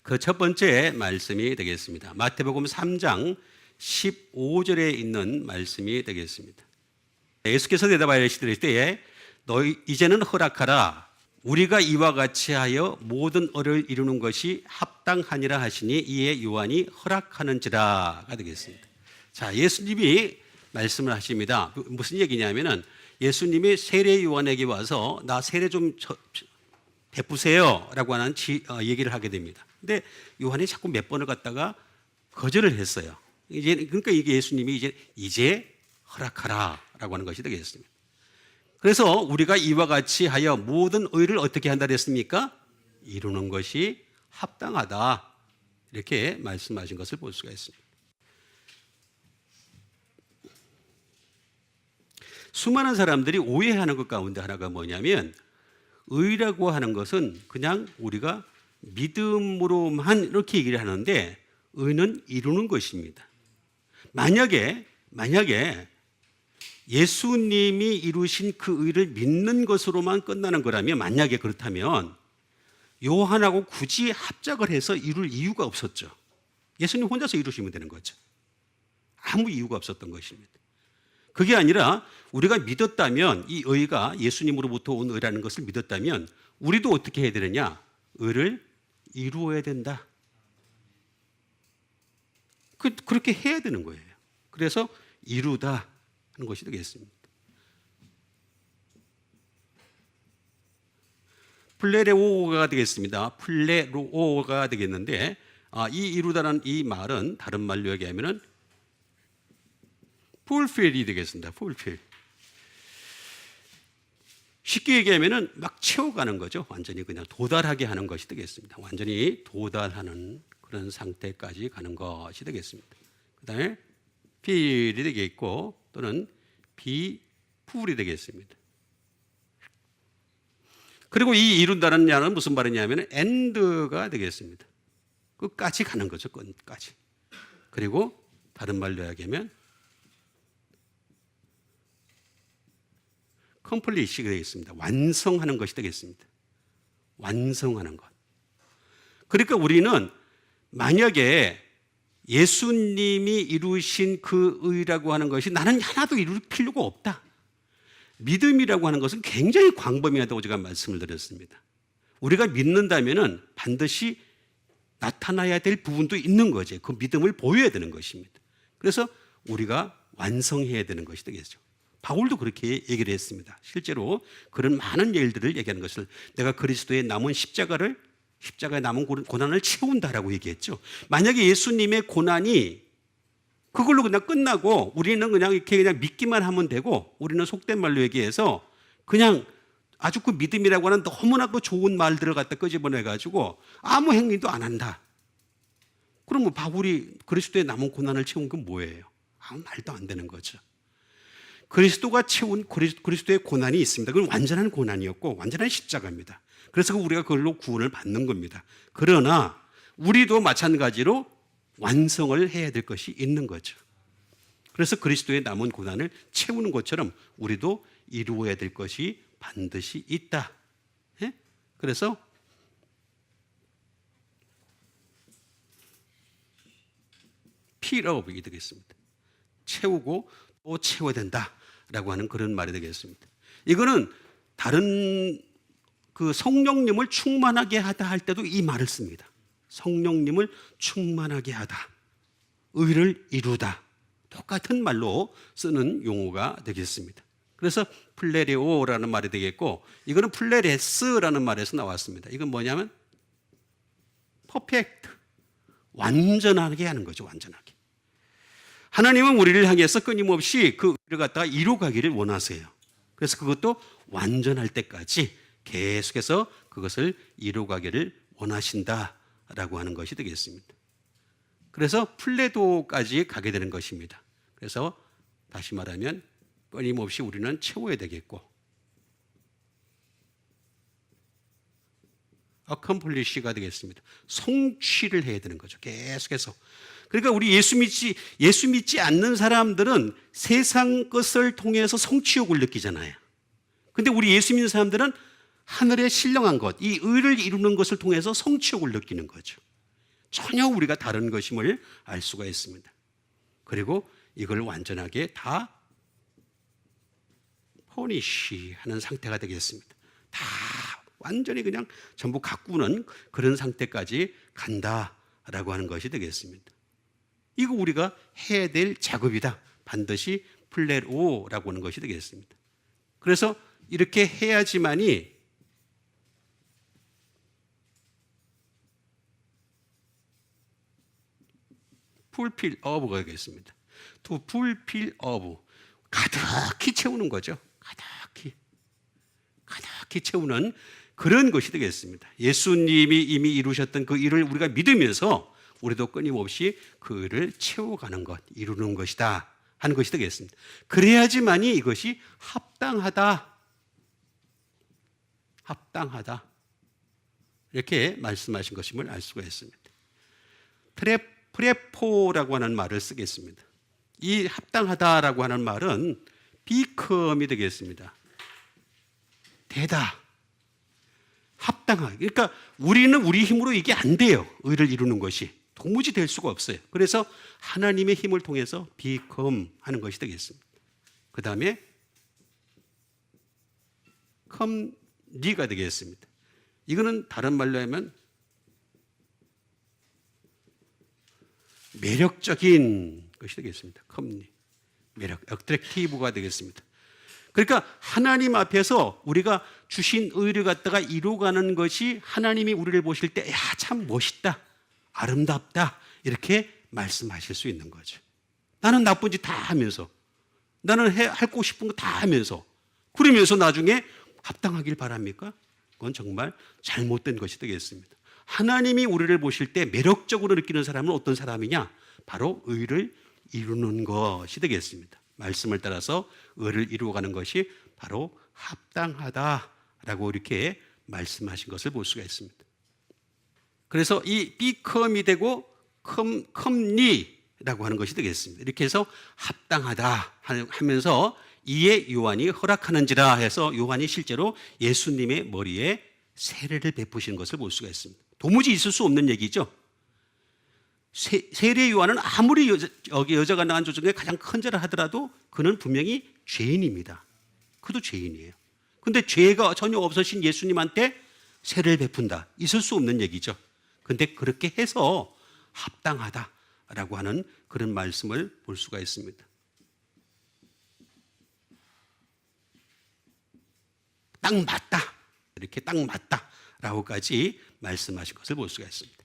그 첫 번째 말씀이 되겠습니다. 마태복음 3장 15절에 있는 말씀이 되겠습니다. 예수께서 대답하시되 때에 너희 이제는 허락하라. 우리가 이와 같이 하여 모든 의를 이루는 것이 합당하니라 하시니 이에 요한이 허락하는지라가 되겠습니다. 자, 예수님이 말씀을 하십니다. 무슨 얘기냐면은 예수님이 세례 요한에게 와서 나 세례 좀 베푸세요 라고 하는 얘기를 하게 됩니다. 근데 요한이 자꾸 몇 번을 갖다가 거절을 했어요. 그러니까 이게 예수님이 이제 허락하라 라고 하는 것이 되겠습니다. 그래서 우리가 이와 같이 하여 모든 의를 어떻게 한다 그랬습니까? 이루는 것이 합당하다. 이렇게 말씀하신 것을 볼 수가 있습니다. 수많은 사람들이 오해하는 것 가운데 하나가 뭐냐면 의라고 하는 것은 그냥 우리가 믿음으로만 이렇게 얘기를 하는데 의는 이루는 것입니다. 만약에 예수님이 이루신 그 의를 믿는 것으로만 끝나는 거라면, 만약에 그렇다면 요한하고 굳이 합작을 해서 이룰 이유가 없었죠. 예수님 혼자서 이루시면 되는 거죠. 아무 이유가 없었던 것입니다. 그게 아니라 우리가 믿었다면, 이 의가 예수님으로부터 온 의라는 것을 믿었다면 우리도 어떻게 해야 되느냐? 의를 이루어야 된다. 그렇게 해야 되는 거예요. 그래서 이루다 하는 것이 되겠습니다. 플레레오가 되겠습니다. 플레로오가 되겠는데, 이 이루다라는 이 말은 다른 말로 얘기하면은 fulfill이 되겠습니다. fulfill. 쉽게 얘기하면은 막 채워가는 거죠. 완전히 그냥 도달하게 하는 것이 되겠습니다. 완전히 도달하는 그런 상태까지 가는 것이 되겠습니다. 그 다음에 fill이 되겠고, 또는 be full이 되겠습니다. 그리고 이 이룬다는 말은 무슨 말이냐면 end가 되겠습니다. 끝까지 가는 거죠. 끝까지. 그리고 다른 말로 얘기하면 complete가 되겠습니다. 완성하는 것이 되겠습니다. 완성하는 것. 그러니까 우리는 만약에 예수님이 이루신 그 의라고 하는 것이 나는 하나도 이룰 필요가 없다. 믿음이라고 하는 것은 굉장히 광범위하다고 제가 말씀을 드렸습니다. 우리가 믿는다면은 반드시 나타나야 될 부분도 있는 거죠. 그 믿음을 보여야 되는 것입니다. 그래서 우리가 완성해야 되는 것이 되겠죠. 바울도 그렇게 얘기를 했습니다. 실제로 그런 많은 일들을 얘기하는 것을, 내가 그리스도의 남은 십자가의 남은 고난을 채운다라고 얘기했죠. 만약에 예수님의 고난이 그걸로 그냥 끝나고 우리는 그냥 이렇게 그냥 믿기만 하면 되고, 우리는 속된 말로 얘기해서 그냥 아주 그 믿음이라고 하는 너무나 그 좋은 말들을 갖다 끄집어내가지고 아무 행위도 안 한다. 그러면 바울이 그리스도의 남은 고난을 채운 건 뭐예요? 아무 말도 안 되는 거죠. 그리스도가 채운 그리스도의 고난이 있습니다. 그건 완전한 고난이었고 완전한 십자가입니다. 그래서 우리가 그걸로 구원을 받는 겁니다. 그러나 우리도 마찬가지로 완성을 해야 될 것이 있는 거죠. 그래서 그리스도의 남은 고난을 채우는 것처럼 우리도 이루어야 될 것이 반드시 있다. 예? 그래서 필업이 되겠습니다. 채우고 또 채워야 된다라고 하는 그런 말이 되겠습니다. 이거는 다른 그 성령님을 충만하게 하다 할 때도 이 말을 씁니다. 성령님을 충만하게 하다, 의를 이루다, 똑같은 말로 쓰는 용어가 되겠습니다. 그래서 플레레오라는 말이 되겠고, 이거는 플레레스라는 말에서 나왔습니다. 이건 뭐냐면 퍼펙트, 완전하게 하는 거죠. 완전하게. 하나님은 우리를 향해서 끊임없이 그 의를 갖다가 이루가기를 원하세요. 그래서 그것도 완전할 때까지 계속해서 그것을 이루가기를 원하신다라고 하는 것이 되겠습니다. 그래서 플레도까지 가게 되는 것입니다. 그래서 다시 말하면 끊임없이 우리는 채워야 되겠고, accomplish가 되겠습니다. 성취를 해야 되는 거죠. 계속해서. 그러니까 우리 예수 믿지 않는 사람들은 세상 것을 통해서 성취욕을 느끼잖아요. 근데 우리 예수 믿는 사람들은 하늘의 신령한 것, 이 의를 이루는 것을 통해서 성취욕을 느끼는 거죠. 전혀 우리가 다른 것임을 알 수가 있습니다. 그리고 이걸 완전하게 다 포니쉬하는 상태가 되겠습니다. 다 완전히 그냥 전부 가꾸는 그런 상태까지 간다라고 하는 것이 되겠습니다. 이거 우리가 해야 될 작업이다. 반드시 플레로라고 하는 것이 되겠습니다. 그래서 이렇게 해야지만이 풀필 어브가 되겠습니다. To fulfill of, 가득히 채우는 거죠. 가득히 채우는 그런 것이 되겠습니다. 예수님이 이미 이루셨던 그 일을 우리가 믿으면서 우리도 끊임없이 그 일을 채워가는 것, 이루는 것이다 하는 것이 되겠습니다. 그래야지만이 이것이 합당하다 이렇게 말씀하신 것임을 알 수가 있습니다. 프레포라고 하는 말을 쓰겠습니다. 이 합당하다라고 하는 말은 become이 되겠습니다. 되다, 합당하게. 그러니까 우리는 우리 힘으로 이게 안 돼요. 의를 이루는 것이 도무지 될 수가 없어요. 그래서 하나님의 힘을 통해서 become 하는 것이 되겠습니다. 그 다음에 come가 되겠습니다. 이거는 다른 말로 하면 매력적인 것이 되겠습니다. 컴니, 매력, 어트랙티브가 되겠습니다. 그러니까 하나님 앞에서 우리가 주신 의를 갖다가 이루어가는 것이 하나님이 우리를 보실 때 야, 참 멋있다, 아름답다 이렇게 말씀하실 수 있는 거죠. 나는 나쁜 짓 다 하면서, 나는 하고 싶은 거 다 하면서, 그러면서 나중에 합당하길 바랍니까? 그건 정말 잘못된 것이 되겠습니다. 하나님이 우리를 보실 때 매력적으로 느끼는 사람은 어떤 사람이냐? 바로 의를 이루는 것이 되겠습니다. 말씀을 따라서 의를 이루어가는 것이 바로 합당하다라고 이렇게 말씀하신 것을 볼 수가 있습니다. 그래서 이 become이 되고 comely라고 하는 것이 되겠습니다. 이렇게 해서 합당하다 하면서 이에 요한이 허락하는지라 해서 요한이 실제로 예수님의 머리에 세례를 베푸시는 것을 볼 수가 있습니다. 도무지 있을 수 없는 얘기죠. 세례 요한은 아무리 여자가 낳은 조 중에 가장 큰 자를 하더라도 그는 분명히 죄인입니다. 그도 죄인이에요. 근데 죄가 전혀 없으신 예수님한테 세례를 베푼다. 있을 수 없는 얘기죠. 근데 그렇게 해서 합당하다라고 하는 그런 말씀을 볼 수가 있습니다. 딱 맞다. 이렇게 딱 맞다라고까지 말씀하신 것을 볼 수가 있습니다.